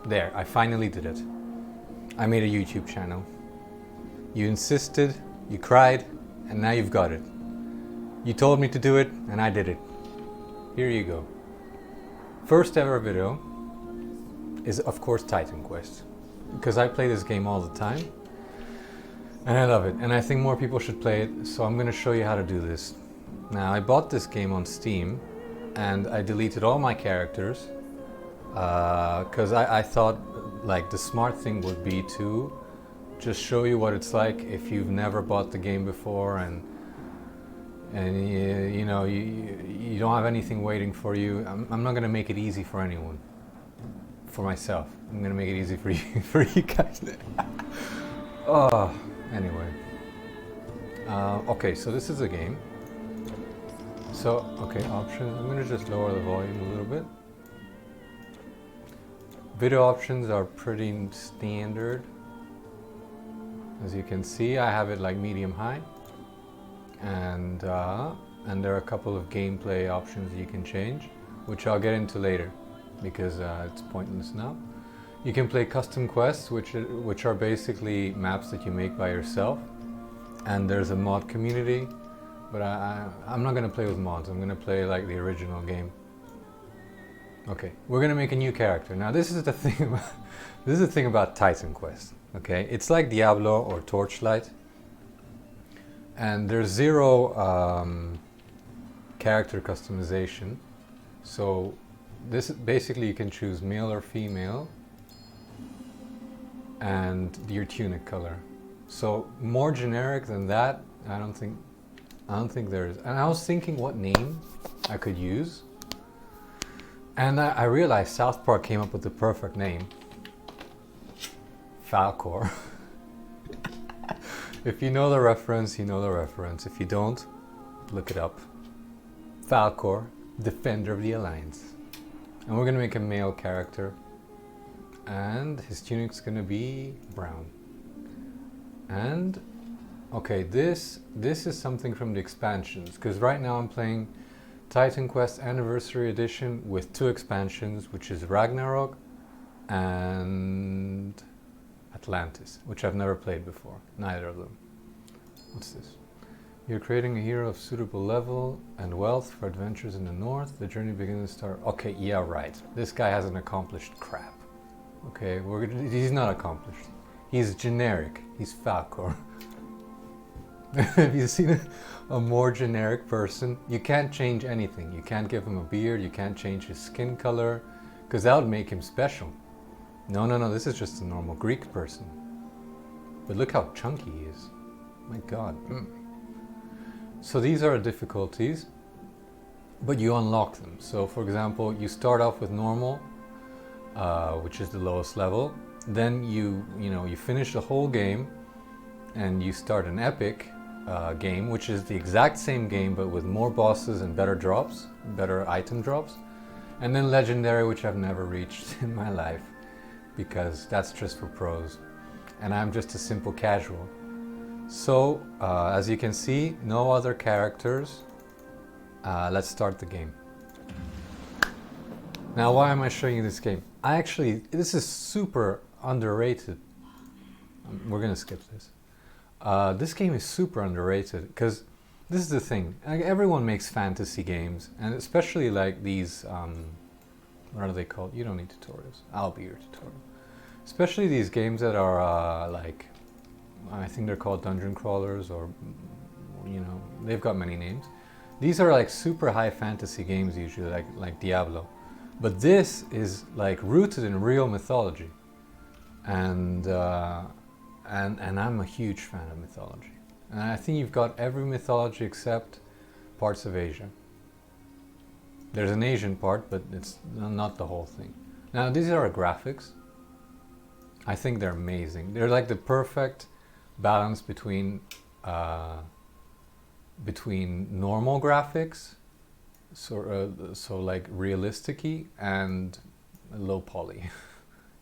There, I finally did it. I made a YouTube channel. You insisted, you cried, and now you've got it. You told me to do it, and I did it. Here you go. First ever video is of course Titan Quest, because I play this game all the time and I love it, and I think more people should play it, so I'm going to show you how to do this. Now, I bought this game on Steam and I deleted all my characters because I thought like the smart thing would be to just show you what it's like if you've never bought the game before, and you know, you don't have anything waiting for you. I'm not going to make it easy for anyone. For myself, I'm going to make it easy for you, for you guys. Oh, anyway. Okay, so this is a game. So, okay, options. I'm going to just lower the volume a little bit. Video options are pretty standard. As you can see, I have it like medium high. And there are a couple of gameplay options you can change, which I'll get into later because it's pointless now. You can play custom quests, which are basically maps that you make by yourself, and there's a mod community, but I'm not going to play with mods. I'm going to play like the original game. Okay, we're going to make a new character. Now this is the thing about, this is the thing about Titan Quest. Okay, it's like Diablo or Torchlight. And there's zero character customization, so this basically you can choose male or female and your tunic color. So more generic than that, I don't think there is. And I was thinking what name I could use, and I realized South Park came up with the perfect name, Falcor. If you know the reference, you know the reference. If you don't, look it up. Falcor, Defender of the Alliance. And we're going to make a male character. And his tunic's going to be brown. And, okay, this is something from the expansions. Because right now I'm playing Titan Quest Anniversary Edition with 2 expansions, which is Ragnarok and Atlantis, which I've never played before, neither of them. What's this? You're creating a hero of suitable level and wealth for adventures in the north. The journey begins to start. Okay, yeah, right. This guy hasn't accomplished crap. Okay, he's not accomplished. He's generic. He's Falcor. Have you seen a more generic person? You can't change anything. You can't give him a beard. You can't change his skin color, because that would make him special. No, this is just a normal Greek person. But look how chunky he is. My God. So these are difficulties, but you unlock them. So for example, you start off with normal, which is the lowest level. Then you finish the whole game and you start an epic game, which is the exact same game but with more bosses and better drops, better item drops. And then legendary, which I've never reached in my life, because that's just for pros, and I'm just a simple casual. So, as you can see, no other characters. Let's start the game. Now, why am I showing you this game? This is super underrated. We're gonna skip this. This game is super underrated, because this is the thing. Like, everyone makes fantasy games, and especially like these, what are they called? You don't need tutorials. I'll be your tutorial. Especially these games that are like, I think they're called dungeon crawlers, or they've got many names. These are like super high fantasy games usually, like Diablo. But this is like rooted in real mythology, and I'm a huge fan of mythology. And I think you've got every mythology except parts of Asia. There's an Asian part, but it's not the whole thing. Now, these are our graphics. I think they're amazing. They're like the perfect balance between normal graphics, so like realistic-y, and low poly.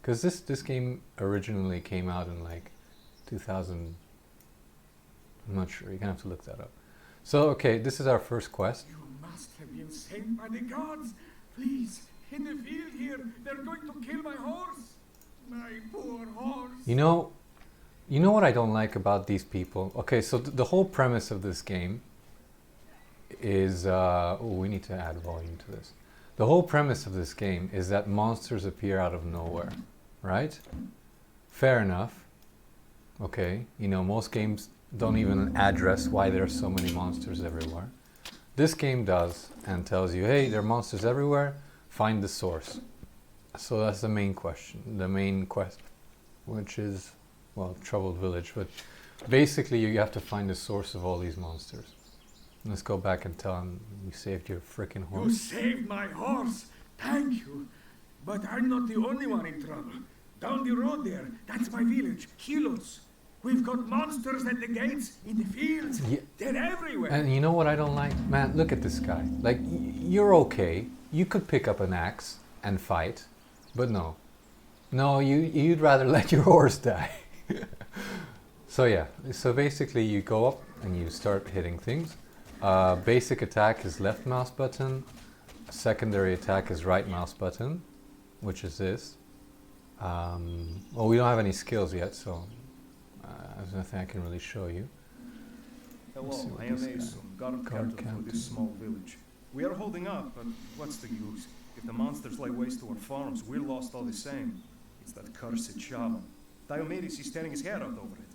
Because this game originally came out in like 2000. I'm not sure. You're gonna have to look that up. So okay, this is our first quest. You must have been sent by the gods. Please, in the field here, they're going to kill my horse. My poor horse. You know what I don't like about these people? Okay, so the whole premise of this game is... oh, we need to add volume to this. The whole premise of this game is that monsters appear out of nowhere, right? Fair enough. Okay, you know, most games don't even address why there are so many monsters everywhere. This game does, and tells you, hey, there are monsters everywhere, find the source. So that's the main question, which is, well, Troubled Village, but basically you have to find the source of all these monsters. Let's go back and tell him you saved your frickin' You horse. saved my horse. Thank you. But I'm not the only one in trouble. Down the road there, that's my village, Hilos. We've got monsters at the gates, in the fields. Yeah. They're everywhere. And you know what I don't like? Man, look at this guy. Like, you're okay. You could pick up an axe and fight, but no. No, you'd rather let your horse die. So yeah, so basically you go up and you start hitting things. Basic attack is left mouse button. Secondary attack is right mouse button, which is this. Well, we don't have any skills yet, so there's nothing I can really show you. Hello, I am Ace, guard captain for this small village. We are holding up, but what's the use? If the monsters lay waste to our farms, we're lost all the same. It's that cursed shaman. Diomedes is tearing his hair out over it.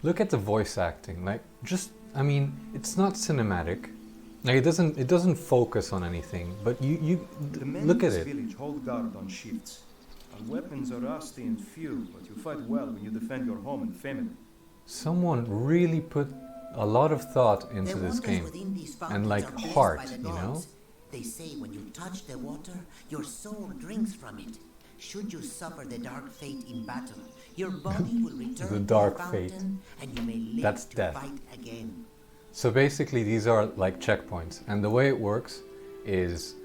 Look at the voice acting. Like, just, I mean, it's not cinematic. Like, it doesn't focus on anything. But you The men look in at this it. village hold guard on shifts. Our weapons are rusty and few, but you fight well when you defend your home and family. Someone really put a lot of thought into The this wonders game, within these and fountains like are blessed heart, by the you know. gods. They say when you touch the water, your soul drinks from it. Should you suffer the dark fate in battle, your body will return The to dark the fate. fountain, and you may live That's to death. fight again. So basically, these are like checkpoints, and the way it works is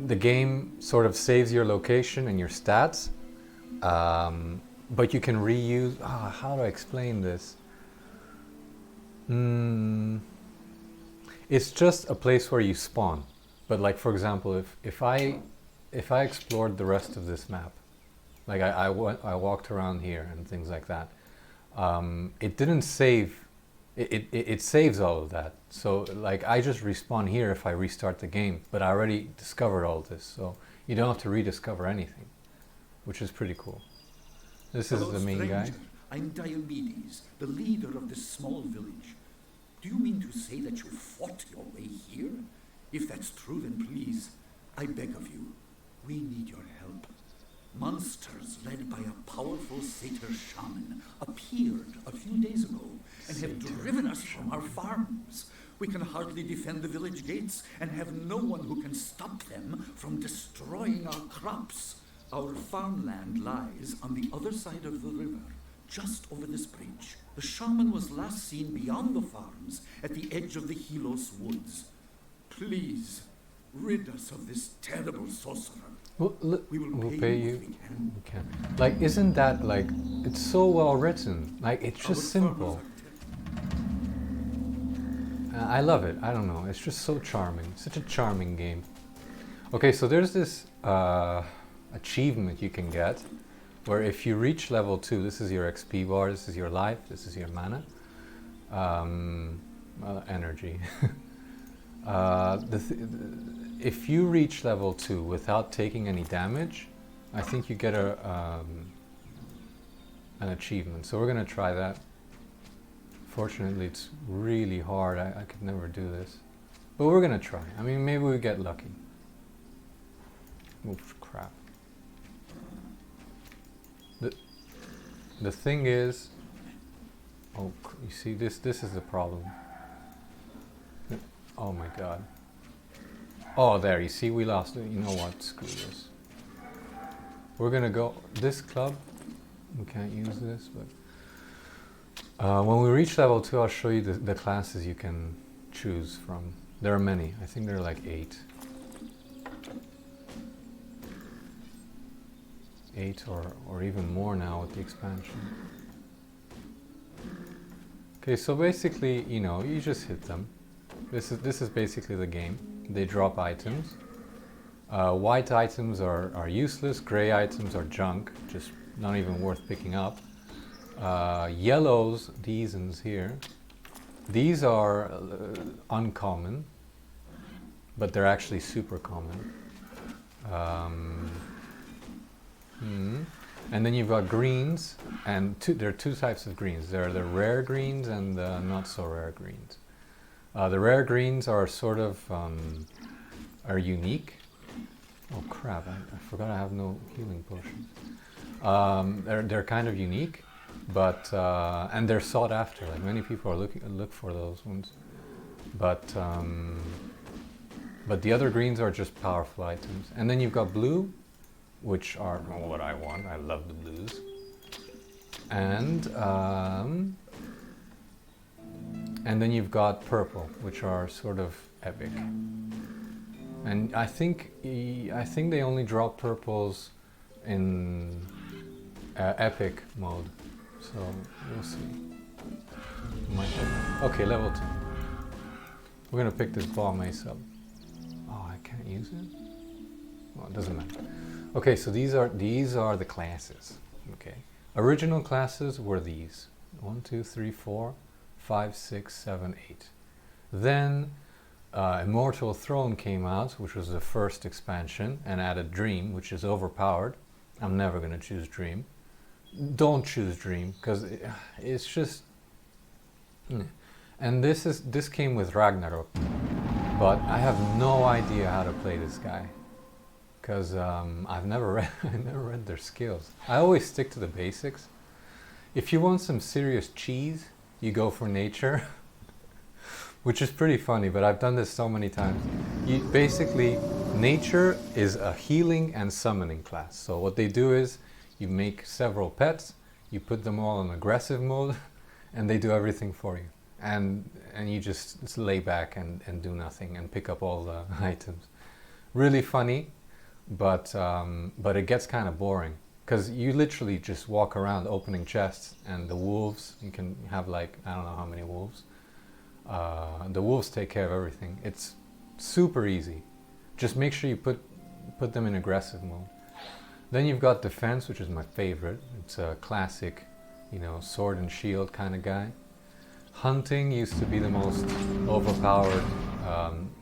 the game sort of saves your location and your stats, but you can reuse. How do I explain this? It's just a place where you spawn. But like, for example, if I explored the rest of this map, like I walked around here and things like that, it didn't save. It saves all of that. So like, I just respawn here if I restart the game, but I already discovered all this, so you don't have to rediscover anything, which is pretty cool. This is Hello, the main guy. stranger. I'm Diomedes, the leader of this small village. Do you mean to say that you fought your way here? If that's true, then please, I beg of you, we need your help. Monsters led by a powerful satyr shaman appeared a few days ago and have driven us from our farms. We can hardly defend the village gates and have no one who can stop them from destroying our crops. Our farmland lies on the other side of the river, just over this bridge. The shaman was last seen beyond the farms at the edge of the Hilos woods. Please, rid us of this terrible sorcerer. Well, We will we'll pay pay you you. if we can. We can. Like, isn't that like? It's so well written. Like, it's Our just farmers simple. are I love it. I don't know. It's just so charming. Such a charming game. Okay, so there's this achievement you can get, where if you reach level 2, this is your XP bar, this is your life, this is your mana, energy. If you reach level 2 without taking any damage, I think you get an achievement. So we're gonna try that. Fortunately, it's really hard. I could never do this, but we're gonna try. I mean, maybe we get lucky. Oof, crap. The thing is, oh, you see, this is the problem. Oh my god. Oh, there, you see, we lost it. You know what, screw this. We're gonna go, this club, we can't use this, but when we reach level 2, I'll show you the classes you can choose from. There are many, I think there are like 8. 8 or even more now with the expansion. Okay, so basically, you know, you just hit them. This is basically the game. They drop items. White items are useless, gray items are junk, just not even worth picking up. Yellows, these ones here, these are uncommon, but they're actually super common. And then you've got greens, and there are two types of greens. There are the rare greens and the not so rare greens. The rare greens are sort of are unique. Oh crap! I forgot I have no healing potions. They're kind of unique, but and they're sought after. Like many people are look for those ones. But the other greens are just powerful items. And then you've got blue, which are what I want. I love the blues. And then you've got purple, which are sort of epic. And I think they only drop purples in epic mode. So we'll see. Okay, level 2. We're gonna pick this ball mace up. Oh, I can't use it? Well, it doesn't matter. Okay, so these are the classes. Okay. Original classes were these. 1, 2, 3, 4, 5, 6, 7, 8. Then Immortal Throne came out, which was the first expansion, and added Dream, which is overpowered. I'm never gonna choose Dream. Don't choose Dream, because it's just... And this came with Ragnarok, but I have no idea how to play this guy, because I've never read their skills. I always stick to the basics. If you want some serious cheese, you go for nature, which is pretty funny, but I've done this so many times. Basically, nature is a healing and summoning class. So what they do is you make several pets, you put them all in aggressive mode, and they do everything for you. And you just lay back and do nothing and pick up all the items. Really funny, but it gets kind of boring, because you literally just walk around opening chests, and the wolves, you can have like, I don't know how many wolves. The wolves take care of everything. It's super easy. Just make sure you put them in aggressive mode. Then you've got defense, which is my favorite. It's a classic, sword and shield kind of guy. Hunting used to be the most overpowered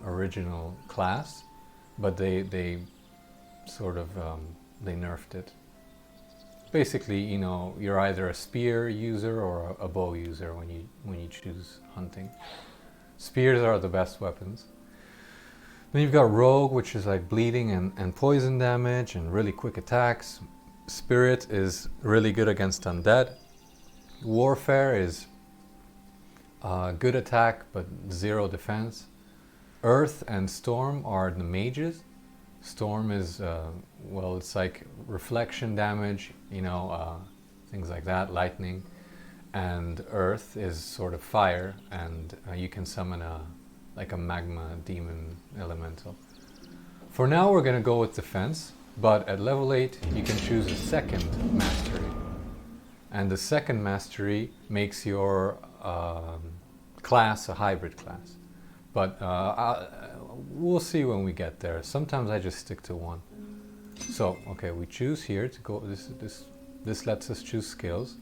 original class, but they sort of they nerfed it. Basically, you're either a spear user or a bow user when you choose hunting. Spears are the best weapons. Then you've got rogue, which is like bleeding and poison damage and really quick attacks. Spirit is really good against undead. Warfare is good attack but zero defense. Earth and storm are the mages. Storm is it's like reflection damage, things like that, lightning. And earth is sort of fire, and you can summon a magma demon elemental. For now we're going to go with defense, but at level 8 you can choose a second mastery. And the second mastery makes your class a hybrid class. But we'll see when we get there. Sometimes I just stick to one. So, okay, we choose here to go, this lets us choose skills.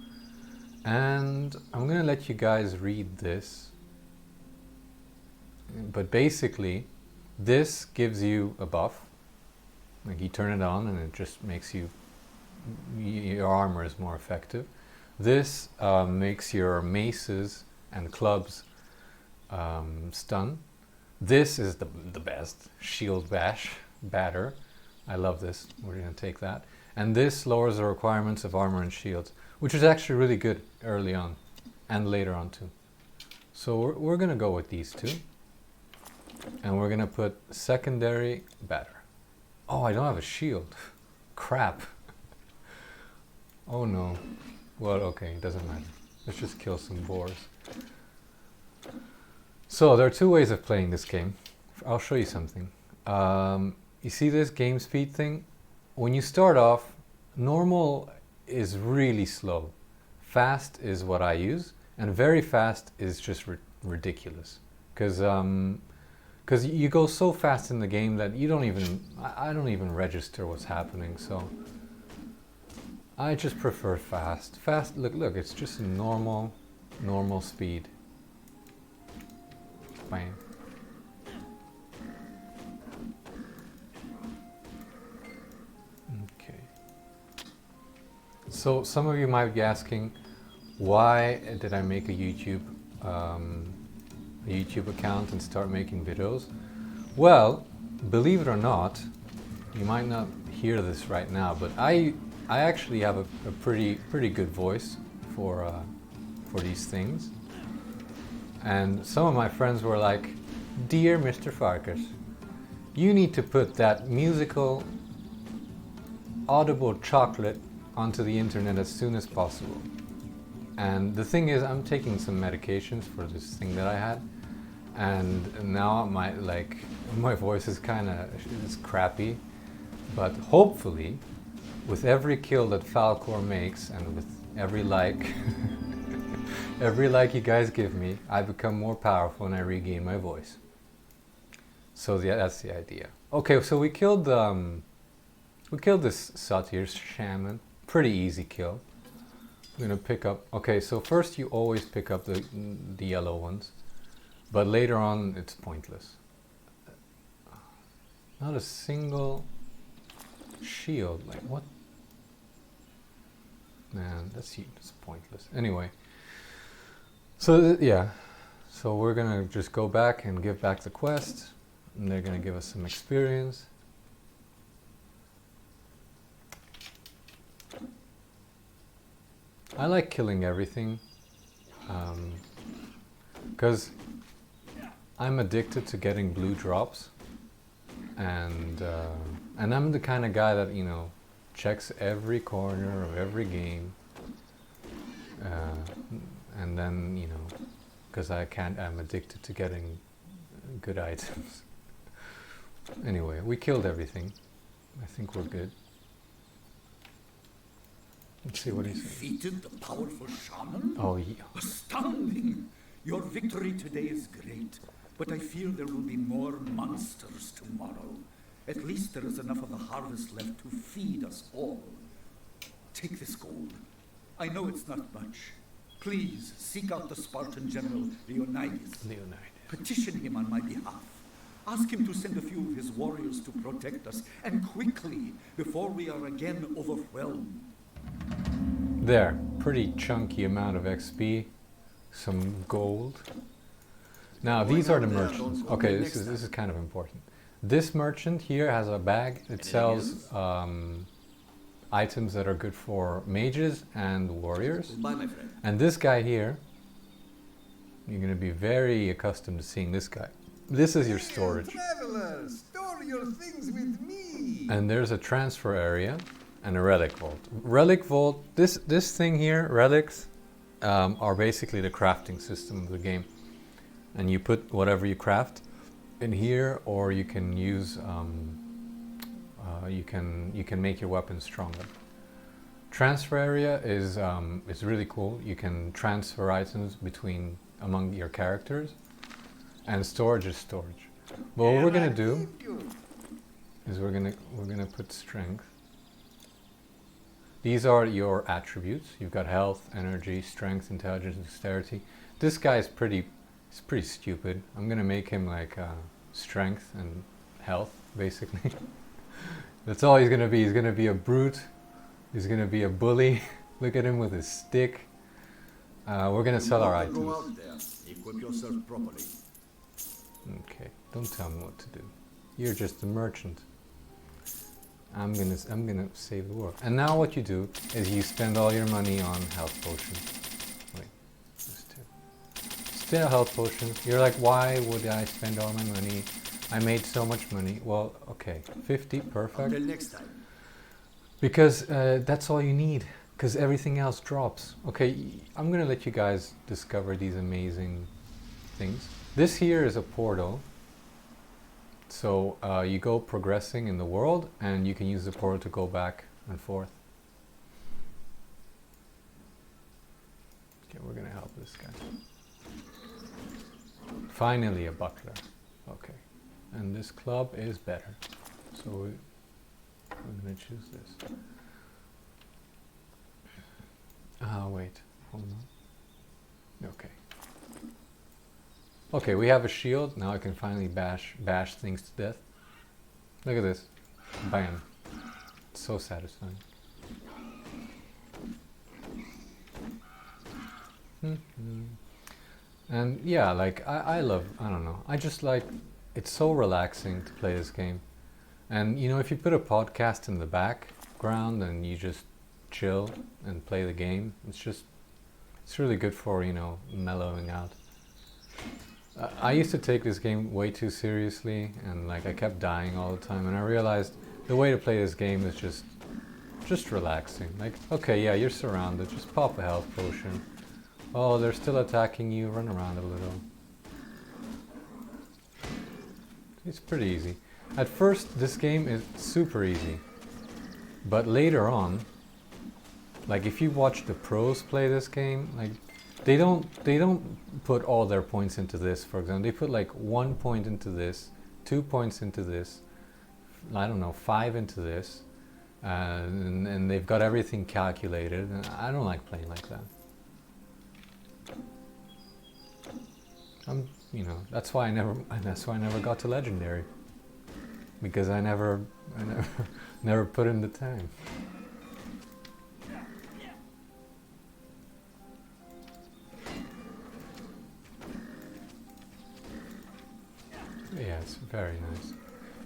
And I'm gonna let you guys read this. But basically, this gives you a buff. Like you turn it on and it just makes your armor is more effective. This makes your maces and clubs stun. This is the best, shield batter. I love this, we're gonna take that. And this lowers the requirements of armor and shields, which is actually really good early on and later on too. So we're gonna go with these two. And we're gonna put secondary batter. Oh, I don't have a shield. Crap. Oh no. Well, okay, it doesn't matter. Let's just kill some boars. So there are two ways of playing this game. I'll show you something. You see this game speed thing? When you start off, normal is really slow. Fast is what I use, and very fast is just ridiculous. Because because you go so fast in the game that you don't even, I don't even register what's happening, so I just prefer fast. Fast, look, it's just a normal speed. Bam. Okay. So some of you might be asking, why did I make a YouTube account and start making videos? Well, believe it or not, you might not hear this right now, but I actually have a pretty good voice for these things. And some of my friends were like, "Dear Mr. Farkas, you need to put that musical, audible chocolate onto the internet as soon as possible." And the thing is, I'm taking some medications for this thing that I had, and now my voice is it's crappy, but hopefully, with every kill that Falcor makes and with every like, every like you guys give me, I become more powerful and I regain my voice. So yeah, that's the idea. Okay, so we killed this Satyr shaman. Pretty easy kill. I'm gonna pick up. Okay, so first you always pick up the yellow ones, but later on it's pointless. Not a single shield. Like what? Man, that's pointless. Anyway, so yeah, so we're gonna just go back and give back the quest, and they're gonna give us some experience. I like killing everything, because I'm addicted to getting blue drops, and I'm the kind of guy that, you know, checks every corner of every game, and then, you know, because I'm addicted to getting good items. Anyway, we killed everything. I think we're good. Let's see what he says. Defeated the powerful shaman? Oh, yeah. Astounding! Your victory today is great, but I fear there will be more monsters tomorrow. At least there is enough of the harvest left to feed us all. Take this gold. I know it's not much. Please seek out the Spartan general, Leonidas. Petition him on my behalf. Ask him to send a few of his warriors to protect us, and quickly, before we are again overwhelmed. There, pretty chunky amount of XP, some gold. Now these are the merchants. Okay, this is kind of important. This merchant here has a bag. It sells items that are good for mages and warriors. Goodbye, my friend. And this guy here, you're going to be very accustomed to seeing this guy. This is your storage. Traveler, store your things with me. And there's a transfer area and a relic vault. Relic vault, this thing here, relics, are basically the crafting system of the game. And you put whatever you craft in here, or you can use, you can make your weapons stronger. Transfer area is really cool. You can transfer items among your characters, and storage is storage. But what we're gonna do is we're gonna put strength. These are your attributes. You've got health, energy, strength, intelligence, dexterity. This guy is pretty stupid. I'm gonna make him like strength and health, basically. That's all he's gonna be. He's gonna be a brute. He's gonna be a bully. Look at him with his stick. We're gonna sell our items. Go out there. Equip yourself properly. Okay, don't tell me what to do. You're just a merchant. I'm gonna save the world. And now what you do is you spend all your money on health potions. Wait, there's two. Still health potions. You're like, why would I spend all my money? I made so much money. Well, okay, 50, perfect. Until next time. Because that's all you need. Because everything else drops. Okay, I'm gonna let you guys discover these amazing things. This here is a portal. So you go progressing in the world, and you can use the portal to go back and forth. Okay, we're gonna help this guy. Finally a buckler. Okay. and this club is better. So we're going to choose this. Wait, hold on. Okay. Okay, we have a shield. Now I can finally bash things to death. Look at this. Bam. It's so satisfying. And yeah, like I love, I don't know, I just like, it's so relaxing to play this game. And you know, if you put a podcast in the background and you just chill and play the game, it's really good for, you know, mellowing out. I used to take this game way too seriously, and like I kept dying all the time, and I realized the way to play this game is just relaxing. Like, okay, yeah, you're surrounded, just pop a health potion. Oh, they're still attacking you, run around a little. It's pretty easy. At first, this game is super easy, but later on, like if you watch the pros play this game, like they don't put all their points into this, for example. They put like 1 point into this, 2 points into this, I don't know, 5 into this, and they've got everything calculated, and I don't like playing like that. You know, that's why I never got to legendary, because I never put in the time. Yeah, it's very nice,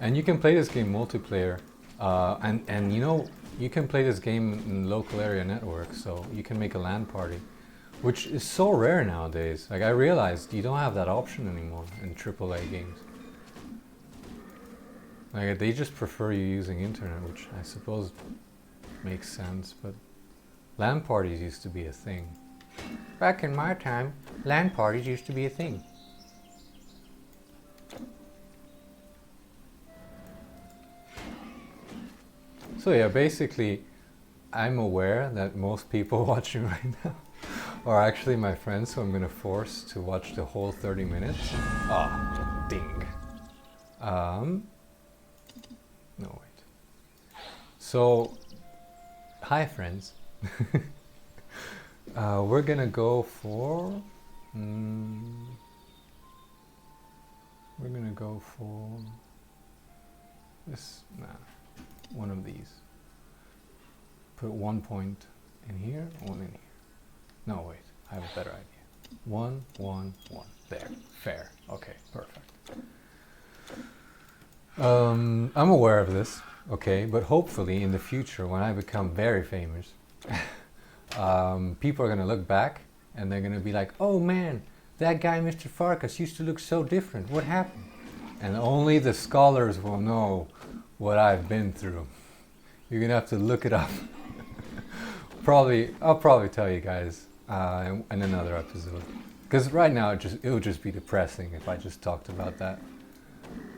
and you can play this game multiplayer, and you know, you can play this game in local area networks, so you can make a LAN party, which is so rare nowadays. Like I realized you don't have that option anymore in AAA games. Like they just prefer you using internet, which I suppose makes sense, but LAN parties used to be a thing. Back in my time, LAN parties used to be a thing. So yeah, basically, I'm aware that most people watching right now are actually my friends, who I'm going to force to watch the whole 30 minutes. Ah, ding. No, wait. So, hi friends. We're going to go for... we're going to go for... this, one of these. Put 1 point in here, 1 in here. No, wait, I have a better idea. 1, 1, 1. There, fair. Okay, perfect. I'm aware of this, okay, but hopefully in the future, when I become very famous, people are going to look back and they're going to be like, oh man, that guy Mr. Farkas used to look so different. What happened? And only the scholars will know what I've been through. You're going to have to look it up. I'll probably tell you guys in another episode, because right now it would just be depressing if I just talked about that.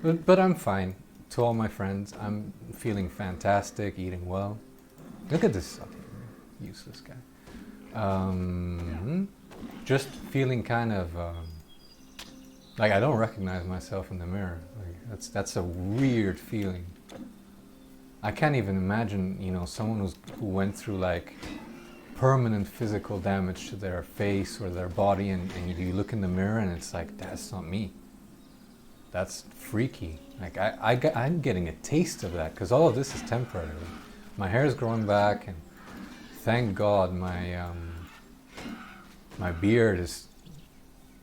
But I'm fine. To all my friends, I'm feeling fantastic, eating well. Look at this useless guy. Just feeling kind of like I don't recognize myself in the mirror. Like that's a weird feeling. I can't even imagine, you know, someone who went through like permanent physical damage to their face or their body, and you look in the mirror and it's like, that's not me. That's freaky. Like I'm getting a taste of that, because all of this is temporary. My hair is growing back, and thank God my beard is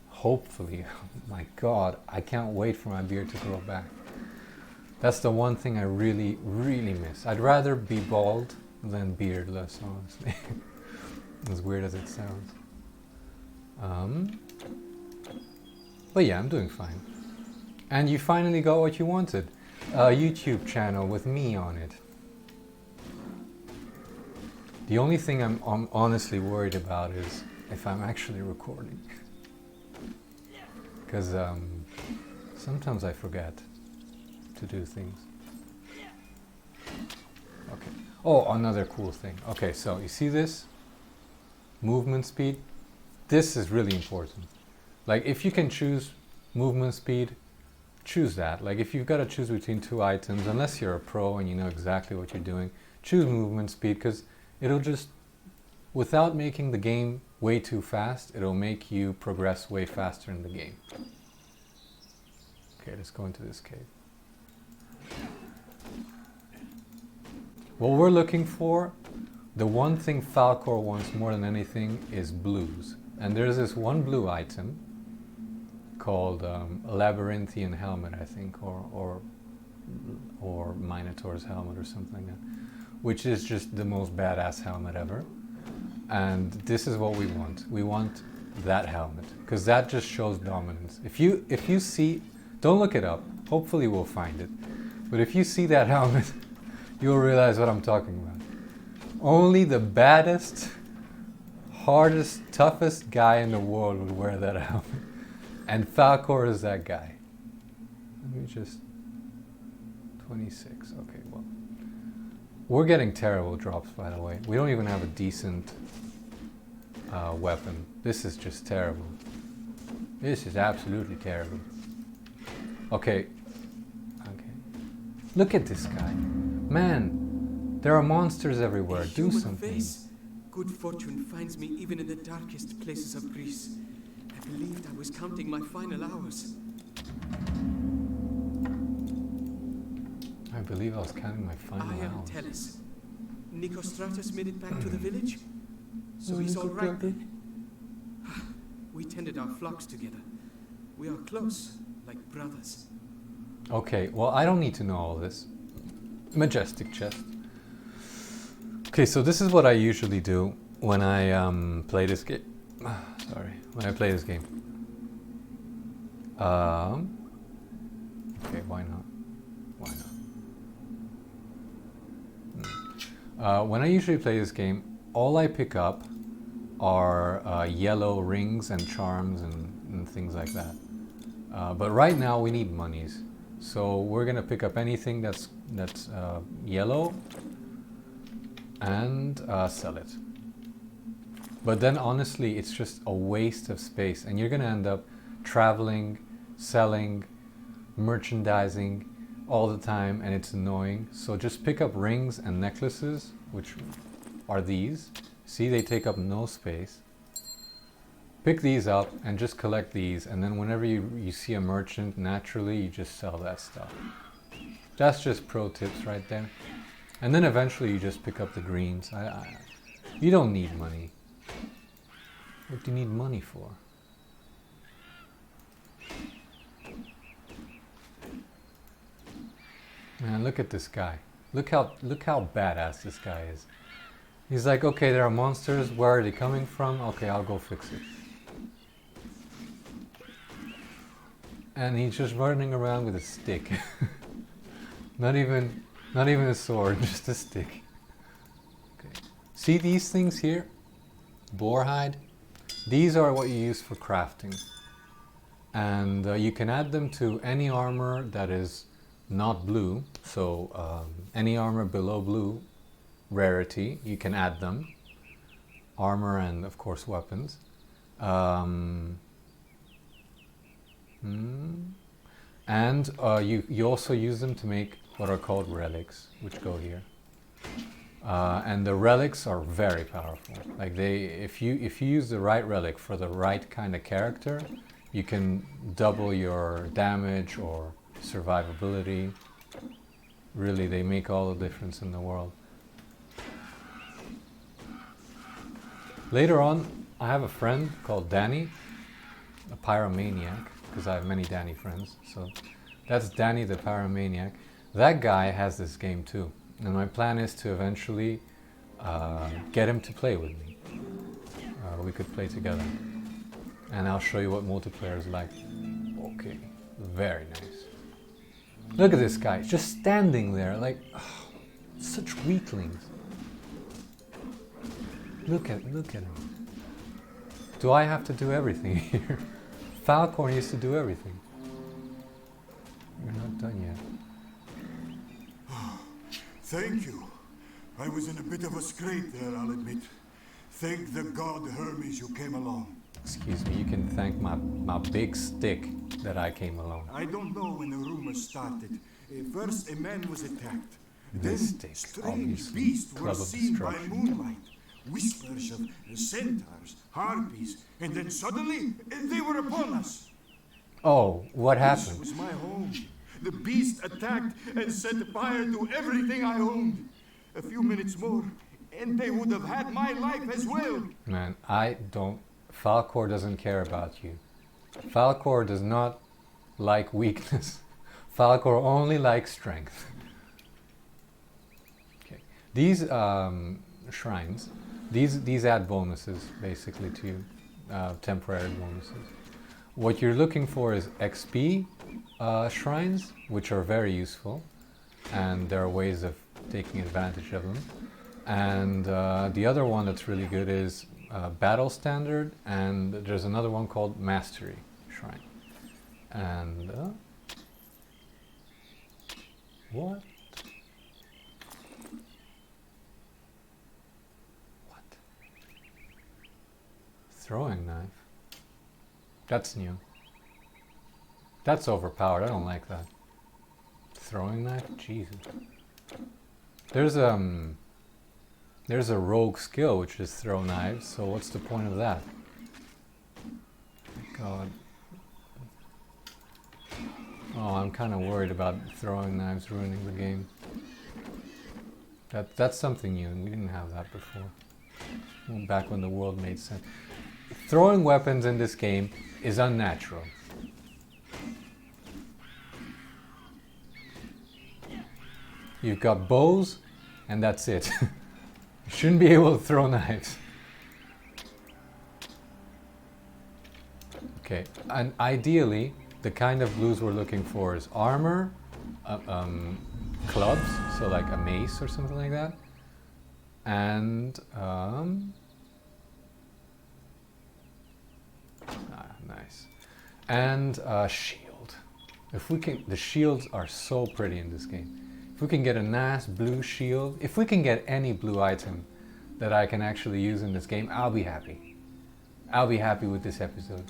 hopefully, my God, I can't wait for my beard to grow back. That's the one thing I really, really miss. I'd rather be bald than beardless, honestly. As weird as it sounds. But yeah, I'm doing fine. And you finally got what you wanted. A YouTube channel with me on it. The only thing I'm honestly worried about is if I'm actually recording. Because sometimes I forget to do things. Okay. Oh, another cool thing. Okay, so you see this? Movement speed. This is really important. Like if you can choose movement speed choose that. Like if you've got to choose between two items, unless you're a pro and you know exactly what you're doing, choose movement speed, because it'll just, without making the game way too fast, it'll make you progress way faster in the game. Okay, let's go into this cave. What we're looking for, the one thing Falkor wants more than anything is blues. And there's this one blue item called a Labyrinthian Helmet, I think, or Minotaur's Helmet or something like that, which is just the most badass helmet ever. And this is what we want. We want that helmet, because that just shows dominance. If you see, don't look it up, hopefully we'll find it, but if you see that helmet, you'll realize what I'm talking about. Only the baddest, hardest, toughest guy in the world would wear that helmet. And Falkor is that guy. Let me just... 26, okay, well. We're getting terrible drops, by the way. We don't even have a decent weapon. This is just terrible. This is absolutely terrible. Okay. Okay. Look at this guy. Man, there are monsters everywhere. Do something. Face. Good fortune finds me even in the darkest places of Greece. I believed I was counting my final hours. I believe I was counting my final I am hours. Tellus. Nicostratus made it back to the village? So he's all right then. We tended our flocks together. We are close, like brothers. Okay, well, I don't need to know all this. Majestic chest. Okay, so this is what I usually do when I play this game. Sorry, when I play this game. Okay, why not? Why not? When I usually play this game, all I pick up are yellow rings and charms and things like that. But right now we need monies, so we're gonna pick up anything that's yellow and sell it. But then honestly, it's just a waste of space, and you're gonna end up traveling, selling, merchandising all the time, and it's annoying. So just pick up rings and necklaces, which are these. See, they take up no space. Pick these up and just collect these, and then whenever you see a merchant, naturally you just sell that stuff. That's just pro tips right there. And then eventually you just pick up the greens. You don't need money. What do you need money for? Man, look at this guy. Look how badass this guy is. He's like, okay, there are monsters. Where are they coming from? Okay, I'll go fix it. And he's just running around with a stick. Not even a sword, just a stick. Okay. See these things here? Boar hide? These are what you use for crafting. And you can add them to any armor that is not blue. So any armor below blue rarity, you can add them. Armor and of course weapons. And you also use them to make what are called relics, which go here. And the relics are very powerful. Like if you use the right relic for the right kind of character, you can double your damage or survivability. Really, they make all the difference in the world. Later on, I have a friend called Danny, a pyromaniac, because I have many Danny friends. So that's Danny the pyromaniac. That guy has this game too. And my plan is to eventually get him to play with me. We could play together. And I'll show you what multiplayer is like. Okay, very nice. Look at this guy, just standing there like, oh, such weaklings. Look at him. Do I have to do everything here? Falkor used to do everything. You're not done yet. Thank you. I was in a bit of a scrape there, I'll admit. Thank the god Hermes you came along. Excuse me, you can thank my big stick that I came alone. I don't know when the rumors started. First, a man was attacked. Mystic, Then, strange obviously. beasts were Club of seen by Destruction. moonlight. Whispers of centaurs, harpies, and then suddenly they were upon us. Oh, what This happened? was my home. The beast attacked and set fire to everything I owned. A few minutes more, and they would have had my life as well. Man, I don't... Falcor doesn't care about you. Falcor does not like weakness. Falcor only likes strength. Okay. These shrines, these add bonuses, basically, to you. Temporary bonuses. What you're looking for is XP shrines, which are very useful. And there are ways of taking advantage of them. And the other one that's really good is Battle Standard, and there's another one called Mastery Shrine. And what? What? Throwing knife? That's new. That's overpowered. I don't like that. Throwing knife? Jesus. There's a rogue skill which is throw knives, so what's the point of that? God. Oh, I'm kind of worried about throwing knives ruining the game. That's something new, and we didn't have that before. Well, back when the world made sense. Throwing weapons in this game is unnatural. You've got bows, and that's it. You shouldn't be able to throw knives. Okay, and ideally, the kind of blues we're looking for is armor, clubs, so like a mace or something like that, and nice, and shield. If we can, the shields are so pretty in this game. If we can get a nice blue shield, if we can get any blue item that I can actually use in this game, I'll be happy. I'll be happy with this episode.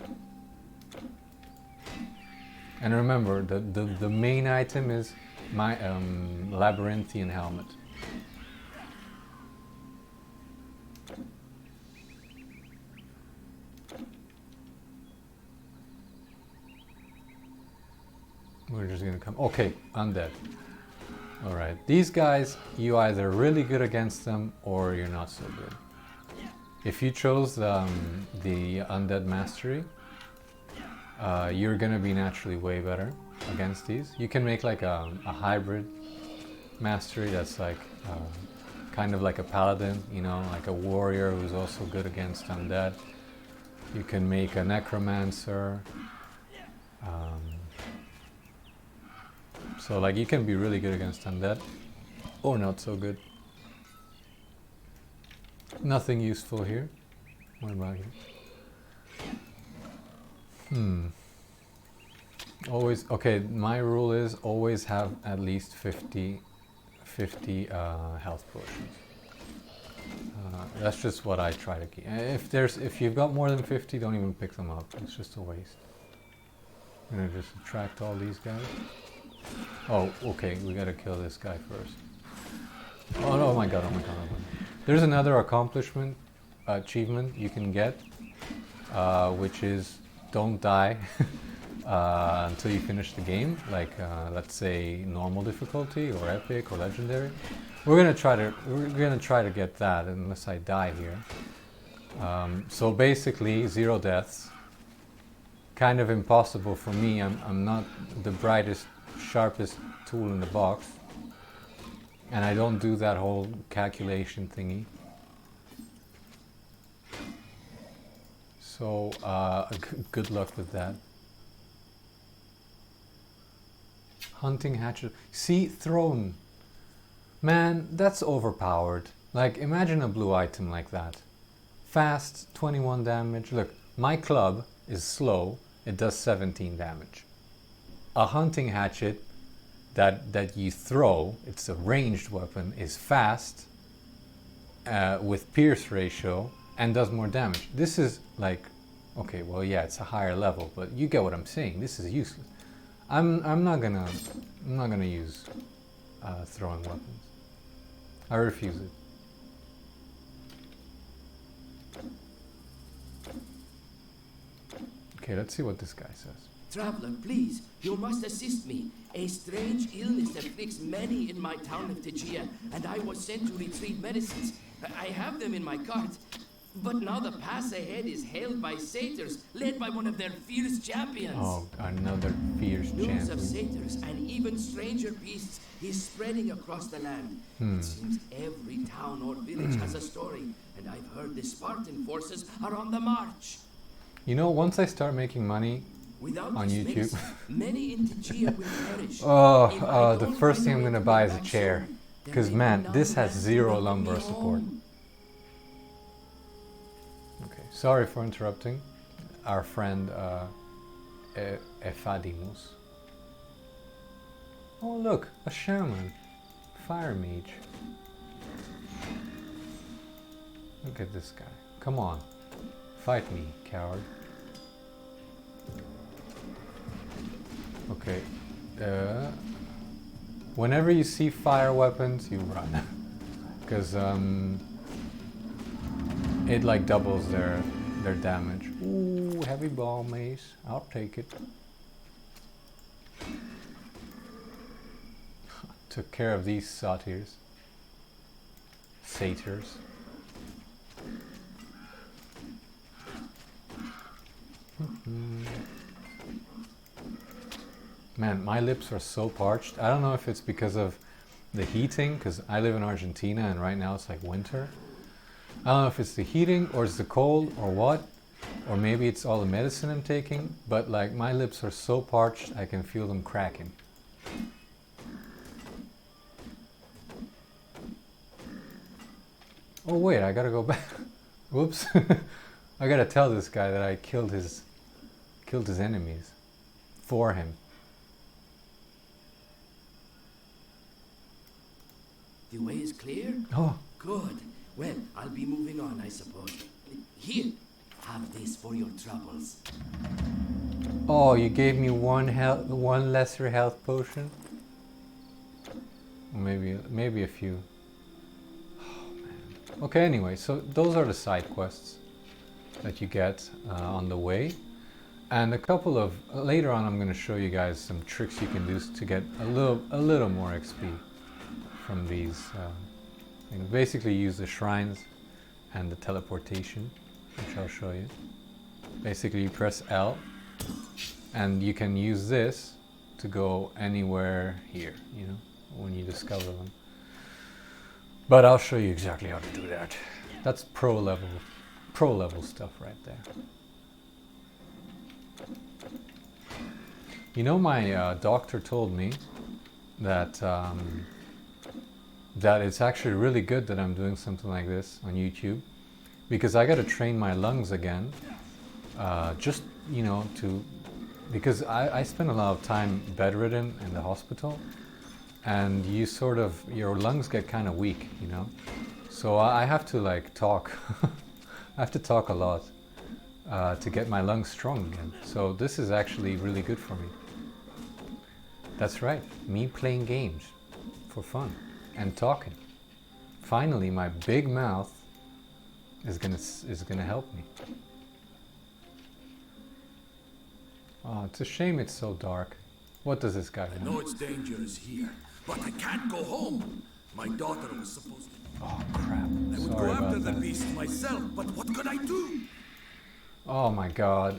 And remember, the main item is my labyrinthian helmet. We're just gonna come, okay, undead. Alright, these guys, you either really good against them or you're not so good. If you chose the Undead Mastery, you're gonna be naturally way better against these. You can make like a hybrid mastery that's like kind of like a paladin, you know, like a warrior who's also good against undead. You can make a necromancer. So like you can be really good against undead or not so good. Nothing useful here. What about you? Always, okay, my rule is always have at least 50 health potions. That's just what I try to keep. If you've got more than 50, don't even pick them up. It's just a waste. I'm gonna just attract all these guys. Oh, okay, we gotta kill this guy first. Oh, no, oh my god, oh my god, oh my god. There's another accomplishment, achievement you can get, which is don't die until you finish the game, like let's say normal difficulty or epic or legendary. We're gonna try to get that unless I die here. So basically 0 deaths. Kind of impossible for me. I'm not the brightest, sharpest tool in the box, and I don't do that whole calculation thingy. So good luck with that. Hunting hatchet. See, thrown. Man, that's overpowered. Like, imagine a blue item like that. Fast, 21 damage. Look, my club is slow. It does 17 damage. A hunting hatchet that you throw, it's a ranged weapon, is fast, with pierce ratio, and does more damage. This is like Okay, well, yeah, it's a higher level, but you get what I'm saying. This is useless. I'm not gonna use throwing weapons. I refuse it. Okay, let's see what this guy says. Traveler, please, you must assist me. A strange illness afflicts many in my town of Tegea, and I was sent to retrieve medicines. I have them in my cart, but now the pass ahead is held by satyrs, led by one of their fierce champions. Oh, another fierce News champion. of satyrs and even stranger beasts is spreading across the land. It seems every town or village has a story, and I've heard the Spartan forces are on the march. You know, once I start making money Without on this YouTube, medicine, many in Tegea will perish. the first thing I'm gonna buy is a chair. Because man, this has zero lumbar support. Okay, sorry for interrupting our friend Ephadimus. Oh look, a shaman, fire mage. Look at this guy. Come on, fight me, coward. Okay. Whenever you see fire weapons, you run, because it like doubles their damage. Ooh, heavy ball mace. I'll take it. Took care of these satyrs. Satyrs. Man, my lips are so parched. I don't know if it's because of the heating, because I live in Argentina and right now it's like winter. I don't know if it's the heating or it's the cold or what, or maybe it's all the medicine I'm taking, but like my lips are so parched I can feel them cracking. Oh wait, I gotta go back. Whoops. I gotta tell this guy that I killed his enemies for him. The way is clear? Oh. Good. Well, I'll be moving on, I suppose. Here, have this for your troubles. Oh, you gave me one lesser health potion? Or maybe a few. Oh, man. Okay, anyway, so those are the side quests that you get on the way. And a couple of, later on I'm going to show you guys some tricks you can do to get a little more XP from these. You know, basically use the shrines and the teleportation, which I'll show you. Basically you press L and you can use this to go anywhere here, you know, when you discover them. But I'll show you exactly how to do that. That's pro level stuff right there. You know, my doctor told me that that it's actually really good that I'm doing something like this on YouTube, because I got to train my lungs again, just, you know, because I spend a lot of time bedridden in the hospital, and your lungs get kind of weak, you know, so I have to like talk. I have to talk a lot to get my lungs strong again. So this is actually really good for me. That's right, me playing games for fun and talking. Finally, my big mouth is gonna help me. Oh, it's a shame it's so dark. What does this guy want? I know it's dangerous here, but I can't go home. My daughter was supposed to... Oh crap, I would sorry go after about the that. beast myself, but what could I do? Oh my god.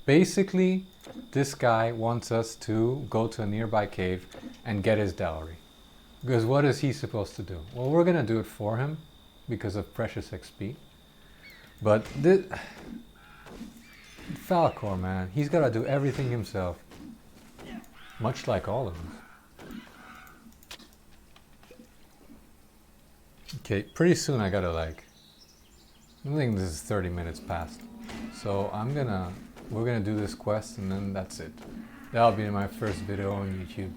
Basically, this guy wants us to go to a nearby cave and get his dowry. Because what is he supposed to do? Well, we're gonna do it for him because of precious XP. But this Falcor, man, he's gotta do everything himself. Much like all of us. Okay, pretty soon I gotta I think this is 30 minutes past. So we're gonna do this quest and then that's it. That'll be my first video on YouTube.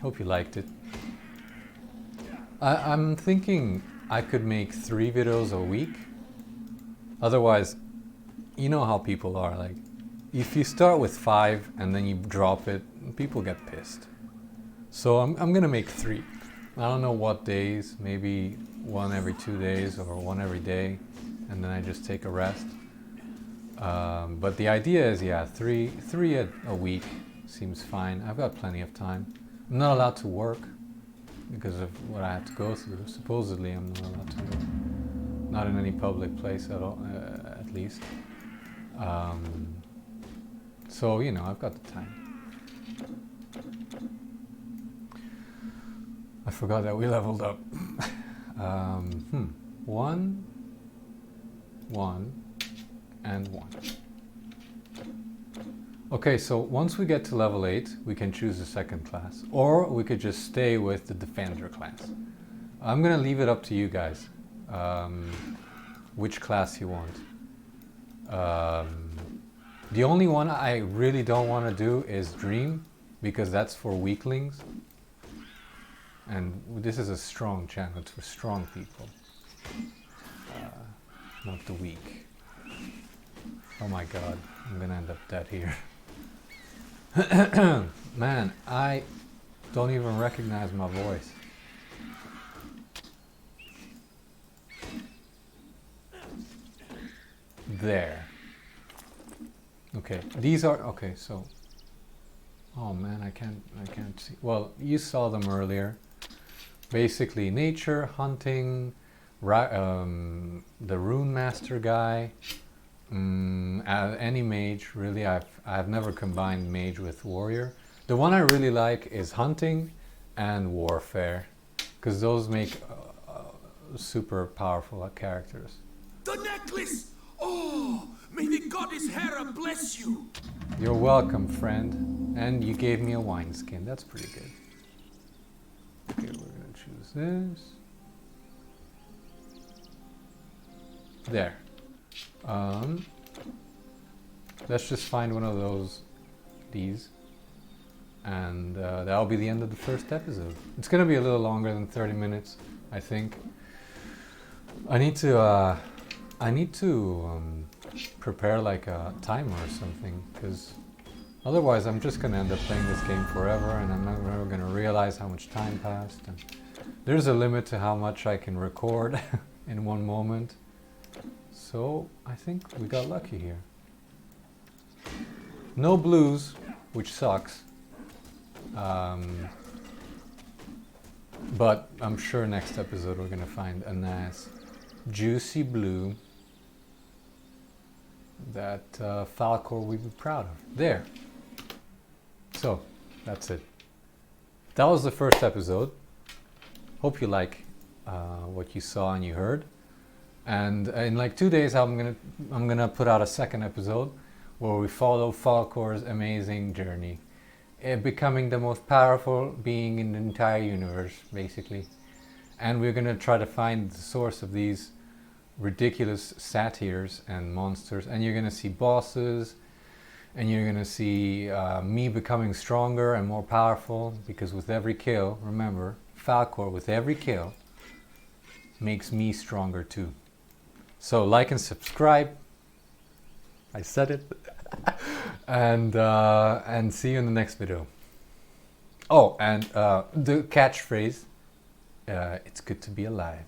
Hope you liked it. I'm thinking I could make 3 videos a week. Otherwise, you know how people are, like, if you start with 5 and then you drop it, people get pissed. So I'm gonna make 3. I don't know what days, maybe 1 every 2 days or 1 every day, and then I just take a rest. But the idea is, yeah, 3 a week seems fine. I've got plenty of time. I'm not allowed to work because of what I have to go through. Supposedly I'm not allowed to work. Not in any public place at all, at least. So, you know, I've got the time. I forgot that we leveled up. 1, 1, and 1. Okay, so once we get to level 8, we can choose a second class. Or we could just stay with the Defender class. I'm gonna leave it up to you guys. Which class you want. The only one I really don't want to do is Dream, because that's for weaklings. And this is a strong channel, it's for strong people. Not the weak. Oh my god, I'm gonna end up dead here. Man, I don't even recognize my voice. There. Okay, these are, okay, so, oh man, I can't see. Well, you saw them earlier. Basically, nature, hunting, the Rune Master guy, any mage, really. I've never combined mage with warrior. The one I really like is hunting and warfare, because those make super powerful characters. The necklace! Oh, may the goddess Hera bless you! You're welcome, friend. And you gave me a wineskin. That's pretty good. Okay, we're gonna choose this. There. Let's just find one of these. And that'll be the end of the first episode. It's gonna be a little longer than 30 minutes, I think. I need to prepare like a timer or something, because otherwise I'm just gonna end up playing this game forever and I'm never gonna realize how much time passed. And there's a limit to how much I can record in one moment. So I think we got lucky here. No blues, which sucks. But I'm sure next episode we're gonna find a nice juicy blue that Falcor would be proud of. There. So, that's it. That was the first episode. Hope you like what you saw and you heard. And in like 2 days, I'm gonna put out a second episode where we follow Falcor's amazing journey, becoming the most powerful being in the entire universe, basically. And we're gonna try to find the source of these ridiculous satyrs and monsters, and you're gonna see bosses, and you're gonna see me becoming stronger and more powerful, because with every kill, remember, Falcor, with every kill, makes me stronger too. So like and subscribe. I said it. And see you in the next video. Oh, and the catchphrase, it's good to be alive.